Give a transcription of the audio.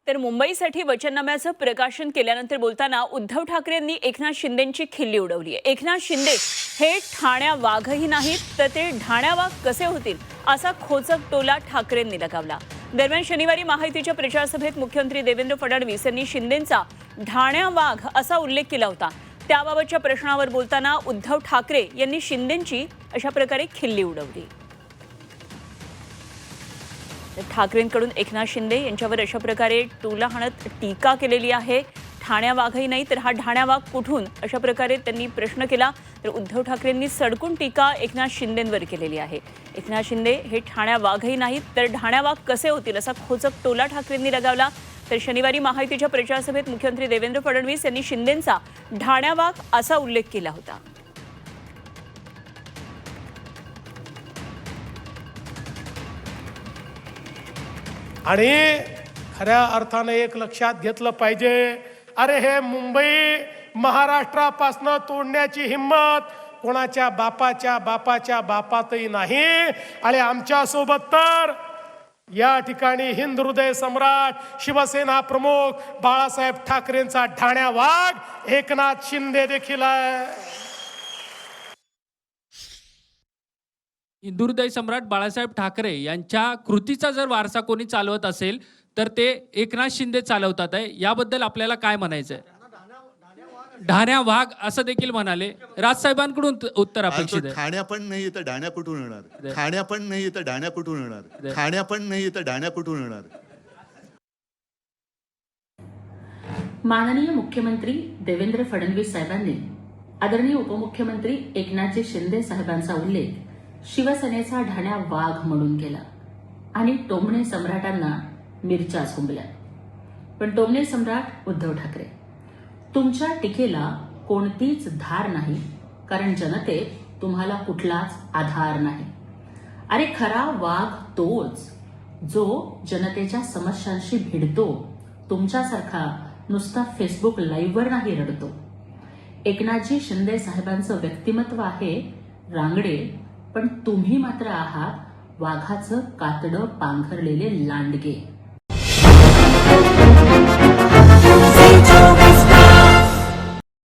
तर मुंबईसाठी वचननाम्याचं प्रकाशन केल्यानंतर बोलताना उद्धव ठाकरेंनी एकनाथ शिंदेंची खिल्ली उडवली आहे। एकनाथ शिंदे हे ठाण्या वाघही नाहीत तर ते ढाण्या वाघ कसे होतील असा खोचक टोला ठाकरेंनी लगावला। दरम्यान शनिवारी महायुतीच्या प्रचार सभेत मुख्यमंत्री देवेंद्र फडणवीस यांनी शिंदेंचा ढाण्या वाघ असा उल्लेख केला होता। त्याबाबतच्या प्रश्नावर बोलताना उद्धव ठाकरे यांनी शिंदेंची अशा प्रकारे खिल्ली उडवली। ठाकरेंकडून एकनाथ शिंदे यांच्यावर अशा प्रकारे टोला हाणत टीका केलेली आहे। ठाण्या वाघही नाही तर हा ढाण्या वाघ कुठून अशा प्रकारे त्यांनी प्रश्न केला। तर उद्धव ठाकरेंनी सडकून टीका एकनाथ शिंदेंवर केलेली आहे। एकनाथ शिंदे हे ठाण्या वाघही नाहीत तर ढाण्या वाघ कसे होतील असा खोचक टोला ठाकरेंनी लगावला। तर शनिवारी महायुतीच्या प्रचार सभेत मुख्यमंत्री देवेंद्र फडणवीस यांनी शिंदेंचा ढाण्या वाघ असा उल्लेख केला होता। आणि खऱ्या अर्थाने एक लक्षात घेतलं पाहिजे, अरे हे मुंबई महाराष्ट्रापासून तोडण्याची हिम्मत कोणाच्या बापाच्या बापातही नाही। आणि आमच्या सोबत तर या ठिकाणी हिंद हृदय सम्राट शिवसेना प्रमुख बाळासाहेब ठाकरेंचा ढाण्या वाघ एकनाथ शिंदे देखील आहे। हिंदुहृदय सम्राट बाळासाहेब ठाकरे यांच्या कृतीचा जर वारसा कोणी चालवत असेल तर ते एकनाथ शिंदे चालवतात आहे। याबद्दल आपल्याला काय म्हणायचं आहे? ढाण्या वाघ असं देखील म्हणाले। राजसाहेबांकडून उत्तर अपेक्षित आहे। ठाण्या पण नाही तर ढाण्या कुठून येणार? ठाण्या पण नाही तर ढाण्या कुठून येणार? ठाण्या पण नाही तर ढाण्या कुठून येणार? माननीय मुख्यमंत्री देवेंद्र फडणवीस साहेबांनी आदरणीय उपमुख्यमंत्री एकनाथजी शिंदे साहेबांचा उल्लेख शिवसेनेचा ढाण्या वाघ म्हणून केला आणि टोमणे सम्राटांना मिरच्या झोंबल्या। पण टोमणे सम्राट उद्धव ठाकरे, तुमच्या टीकेला कोणतीच धार नाही, कारण जनतेत तुम्हाला कुठलाच आधार नाही। अरे खरा वाघ तोच जो जनतेच्या समस्यांशी भिडतो, तुमच्यासारखा नुसता फेसबुक लाईव्हवर नाही रडतो। एकनाथजी शिंदे साहेबांचं व्यक्तिमत्व आहे रांगडे, पण तुम्ही मात्र आहात वाघाचं कातडं पांघरलेले लांडगे।